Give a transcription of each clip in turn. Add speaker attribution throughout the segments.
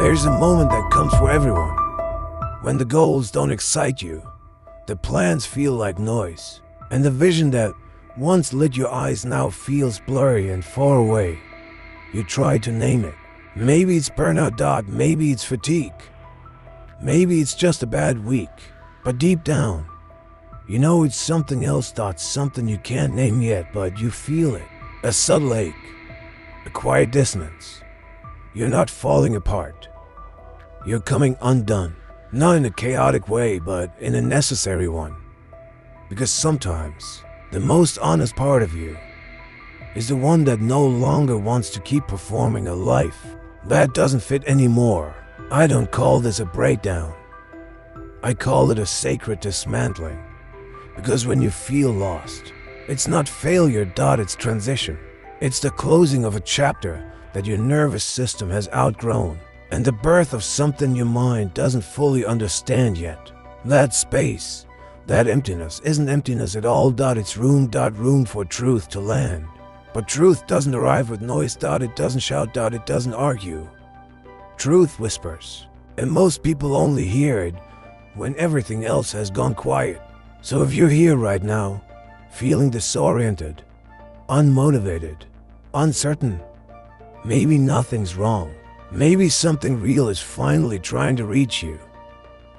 Speaker 1: There's a moment that comes for everyone. When the goals don't excite you, the plans feel like noise, and the vision that once lit your eyes now feels blurry and far away. You try to name it. Maybe it's burnout, maybe it's fatigue. Maybe it's just a bad week. But deep down, you know it's something else, something you can't name yet, but you feel it. A subtle ache, a quiet dissonance. You're not falling apart. You're coming undone. Not in a chaotic way, but in a necessary one. Because sometimes, the most honest part of you is the one that no longer wants to keep performing a life that doesn't fit anymore. I don't call this a breakdown. I call it a sacred dismantling. Because when you feel lost, it's not failure, it's transition. It's the closing of a chapter that your nervous system has outgrown, and the birth of something your mind doesn't fully understand yet. That space, that emptiness isn't emptiness at all, it's room for truth to land. But truth doesn't arrive with noise, it doesn't shout, it doesn't argue. Truth whispers, and most people only hear it when everything else has gone quiet. So if you're here right now, feeling disoriented, unmotivated, uncertain, maybe nothing's wrong. Maybe something real is finally trying to reach you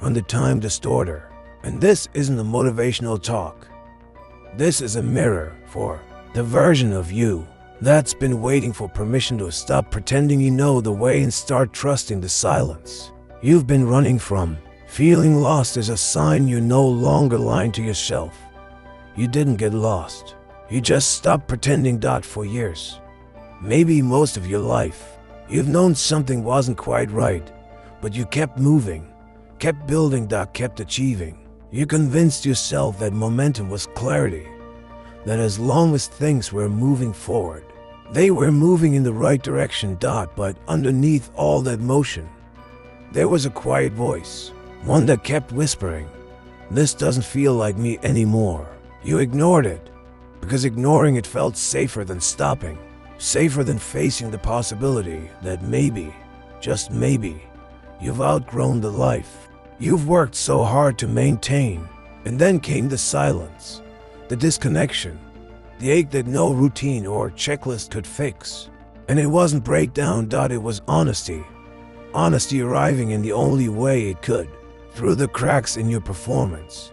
Speaker 1: on the time distorter. And this isn't a motivational talk. This is a mirror for the version of you that's been waiting for permission to stop pretending you know the way and start trusting the silence you've been running from. Feeling lost is a sign you're no longer lying to yourself. You didn't get lost. You just stopped pretending. For years, maybe most of your life, you've known something wasn't quite right, but you kept moving, kept building, kept achieving. You convinced yourself that momentum was clarity, that as long as things were moving forward, they were moving in the right direction. But underneath all that motion, there was a quiet voice, one that kept whispering, "This doesn't feel like me anymore." You ignored it, because ignoring it felt safer than stopping. Safer than facing the possibility that maybe, just maybe, you've outgrown the life you've worked so hard to maintain. And then came the silence, the disconnection, the ache that no routine or checklist could fix. And it wasn't breakdown, it was honesty. Honesty arriving in the only way it could, through the cracks in your performance.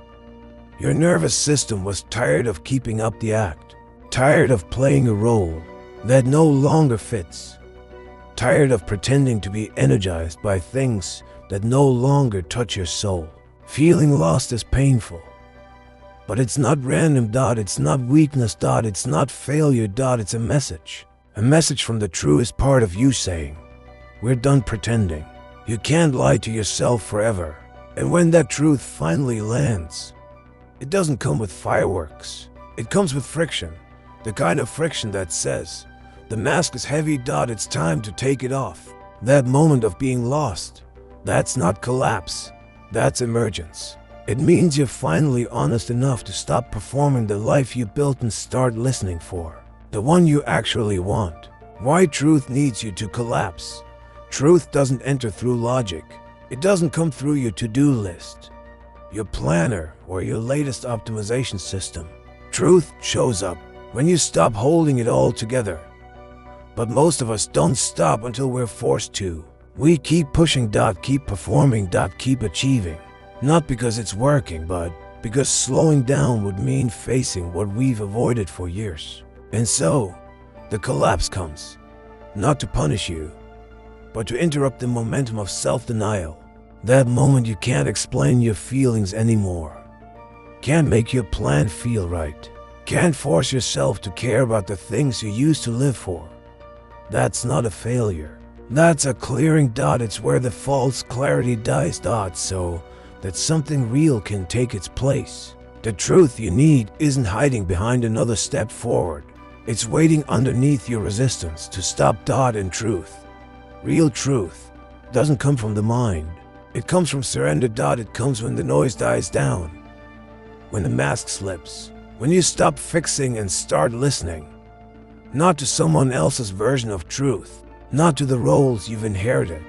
Speaker 1: Your nervous system was tired of keeping up the act, tired of playing a role that no longer fits, tired of pretending to be energized by things that no longer touch your soul. Feeling lost is painful, but it's not random. It's not weakness. It's not failure. It's a message from the truest part of you saying, "We're done pretending." You can't lie to yourself forever. And when that truth finally lands, it doesn't come with fireworks. It comes with friction, the kind of friction that says, "The mask is heavy. It's time to take it off." That moment of being lost, that's not collapse, that's emergence. It means you're finally honest enough to stop performing the life you built and start listening for the one you actually want. Why truth needs you to collapse. Truth doesn't enter through logic. It doesn't come through your to-do list, your planner, or your latest optimization system. Truth shows up when you stop holding it all together. But most of us don't stop until we're forced to. We keep pushing, keep performing, keep achieving. Not because it's working, but because slowing down would mean facing what we've avoided for years. And so, the collapse comes, not to punish you, but to interrupt the momentum of self-denial. That moment you can't explain your feelings anymore. Can't make your plan feel right. Can't force yourself to care about the things you used to live for. That's not a failure. That's a clearing. It's where the false clarity dies. So that something real can take its place. The truth you need isn't hiding behind another step forward. It's waiting underneath your resistance to stop. And truth, real truth, doesn't come from the mind. It comes from surrender. It comes when the noise dies down, when the mask slips, when you stop fixing and start listening. Not to someone else's version of truth, not to the roles you've inherited,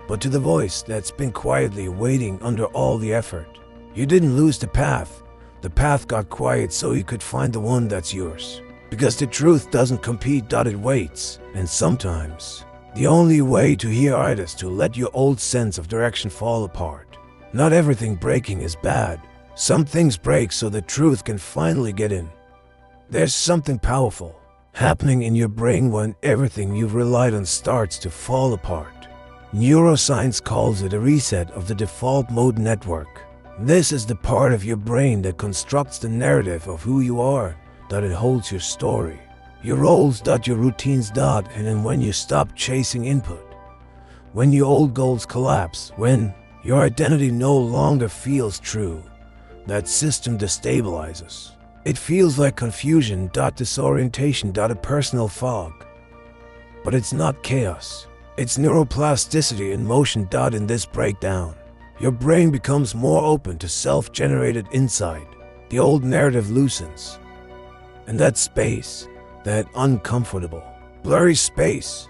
Speaker 1: but to the voice that's been quietly waiting under all the effort. You didn't lose the path. The path got quiet so you could find the one that's yours. Because the truth doesn't compete, it waits. And sometimes, the only way to hear it is to let your old sense of direction fall apart. Not everything breaking is bad. Some things break so the truth can finally get in. There's something powerful happening in your brain when everything you've relied on starts to fall apart. Neuroscience calls it a reset of the default mode network. This is the part of your brain that constructs the narrative of who you are, that it holds your story, your roles, your routines, and then when you stop chasing input, when your old goals collapse, when your identity no longer feels true, that system destabilizes. It feels like confusion, disorientation, a personal fog. But it's not chaos. It's neuroplasticity in motion. In this breakdown, your brain becomes more open to self-generated insight. The old narrative loosens. And that space, that uncomfortable, blurry space,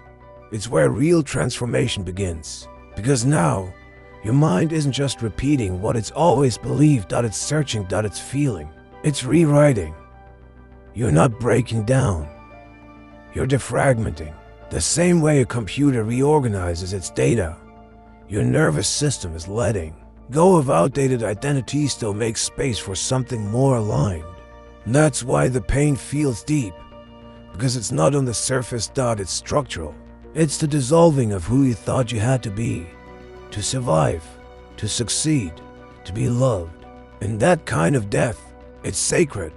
Speaker 1: it's where real transformation begins. Because now, your mind isn't just repeating what it's always believed, it's searching, it's feeling. It's rewriting. You're not breaking down. You're defragmenting. The same way a computer reorganizes its data, your nervous system is letting go of outdated identities to make space for something more aligned. And that's why the pain feels deep, because it's not on the surface, it's structural. It's the dissolving of who you thought you had to be, to survive, to succeed, to be loved. And that kind of death, it's sacred,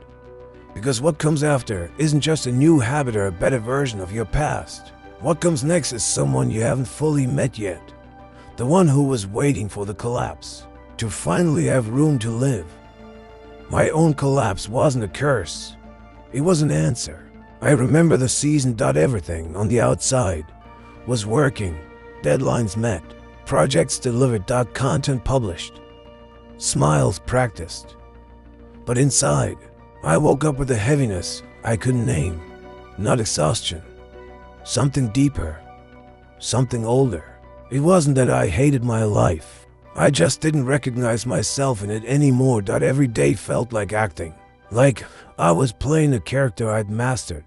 Speaker 1: because what comes after isn't just a new habit or a better version of your past. What comes next is someone you haven't fully met yet, the one who was waiting for the collapse, to finally have room to live. My own collapse wasn't a curse, it was an answer. I remember the season. Everything on the outside was working, deadlines met, projects delivered, content published, smiles practiced. But inside, I woke up with a heaviness I couldn't name. Not exhaustion, something deeper, something older. It wasn't that I hated my life. I just didn't recognize myself in it anymore. Every day felt like acting, like I was playing a character I'd mastered,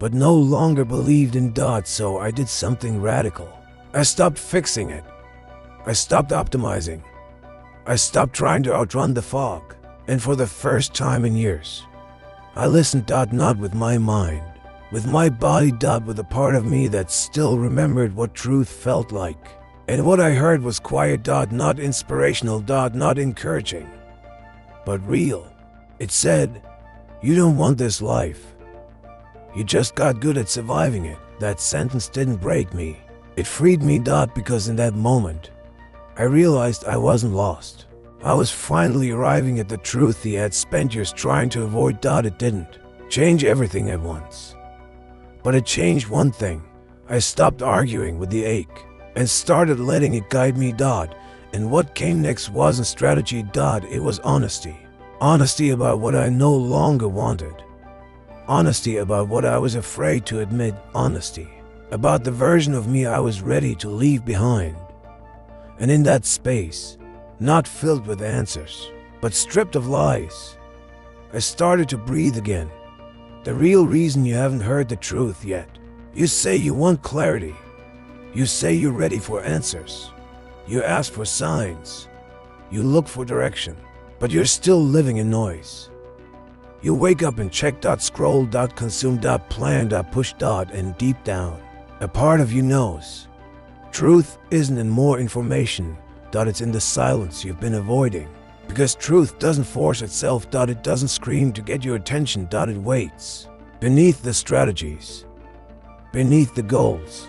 Speaker 1: but no longer believed in. So I did something radical. I stopped fixing it. I stopped optimizing. I stopped trying to outrun the fog. And for the first time in years, I listened. Not with my mind, with my body. With a part of me that still remembered what truth felt like. And what I heard was quiet. Not inspirational. Not encouraging, but real. It said, "You don't want this life. You just got good at surviving it." That sentence didn't break me. It freed me. Because in that moment, I realized I wasn't lost. I was finally arriving at the truth he had spent years trying to avoid. It didn't change everything at once, but it changed one thing. I stopped arguing with the ache and started letting it guide me. And what came next wasn't strategy. It was honesty. Honesty about what I no longer wanted. Honesty about what I was afraid to admit. Honesty about the version of me I was ready to leave behind. And in that space, not filled with answers, but stripped of lies, I started to breathe again. The real reason you haven't heard the truth yet. You say you want clarity. You say you're ready for answers. You ask for signs. You look for direction. But you're still living in noise. You wake up and check. Scroll. Consume. Plan. Push. And deep down, a part of you knows. Truth isn't in more information. It's in the silence you've been avoiding. Because truth doesn't force itself. It doesn't scream to get your attention. It waits. Beneath the strategies. Beneath the goals.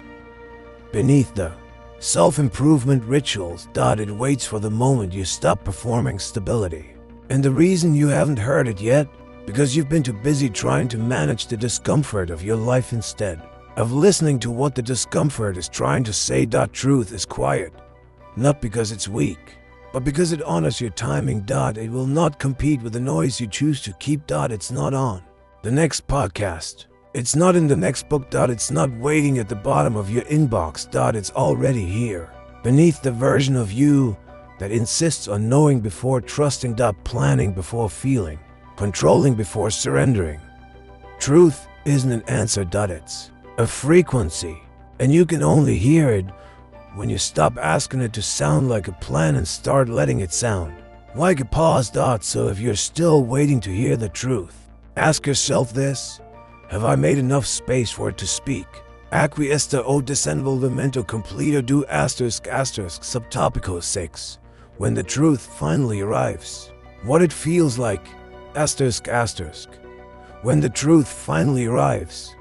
Speaker 1: Beneath the self-improvement rituals. It waits for the moment you stop performing stability. And the reason you haven't heard it yet? Because you've been too busy trying to manage the discomfort of your life instead of listening to what the discomfort is trying to say. Truth is quiet. Not because it's weak, but because it honors your timing. It will not compete with the noise you choose to keep. It's not on the next podcast. It's not in the next book. It's not waiting at the bottom of your inbox. It's already here. beneath the version of you that insists on knowing before trusting, planning before feeling, controlling before surrendering. Truth isn't an answer, it's a frequency, and you can only hear it when you stop asking it to sound like a plan and start letting it sound like a pause. So if you're still waiting to hear the truth, ask yourself this: have I made enough space for it to speak? Acquiesce o desenvolvimento completo do subtopico 6. When the truth finally arrives, what it feels like. When the truth finally arrives,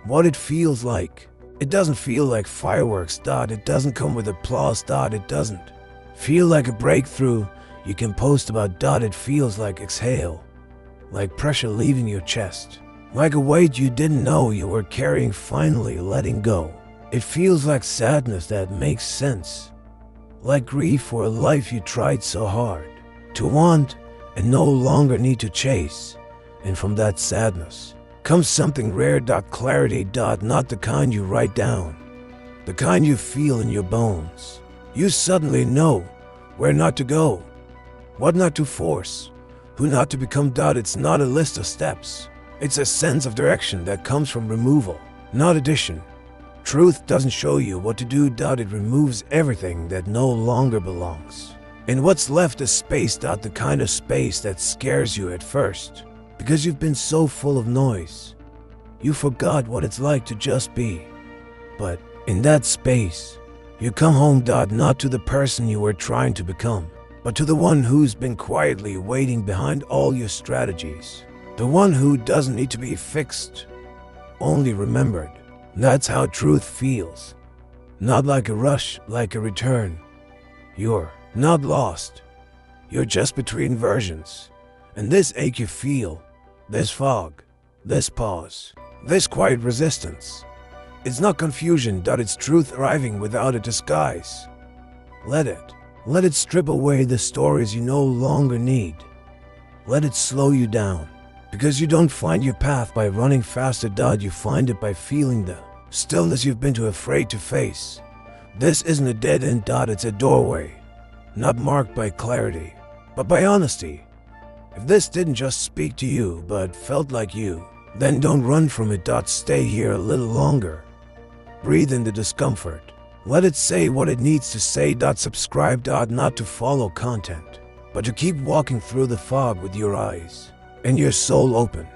Speaker 1: what it feels like. It doesn't feel like fireworks. It doesn't come with applause. It doesn't feel like a breakthrough you can post about. It feels like exhale, like pressure leaving your chest, like a weight you didn't know you were carrying finally letting go. It feels like sadness that makes sense, like grief for a life you tried so hard to want and no longer need to chase. And from that sadness comes something rare. Clarity. Not the kind you write down, the kind you feel in your bones. You suddenly know where not to go, what not to force, who not to become. It's not a list of steps. It's a sense of direction that comes from removal, not addition. Truth doesn't show you what to do. It removes everything that no longer belongs. And what's left is space. The kind of space that scares you at first, because you've been so full of noise, you forgot what it's like to just be. But in that space, you come home. Not to the person you were trying to become, but to the one who's been quietly waiting behind all your strategies. The one who doesn't need to be fixed, only remembered. That's how truth feels. Not like a rush, like a return. You're not lost. You're just between versions. And this ache you feel, this fog, this pause, this quiet resistance, it's not confusion. It's truth arriving without a disguise. Let it strip away the stories you no longer need. Let it slow you down. Because you don't find your path by running faster. You find it by feeling the stillness you've been too afraid to face. This isn't a dead end. It's a doorway, not marked by clarity, but by honesty. If this didn't just speak to you, but felt like you, then don't run from it. Stay here a little longer. Breathe in the discomfort. Let it say what it needs to say. Subscribe. Not to follow content, but to keep walking through the fog with your eyes and your soul open.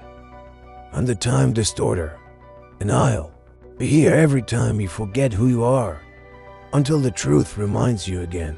Speaker 1: I'm the Time Distorter, and I'll be here every time you forget who you are, until the truth reminds you again.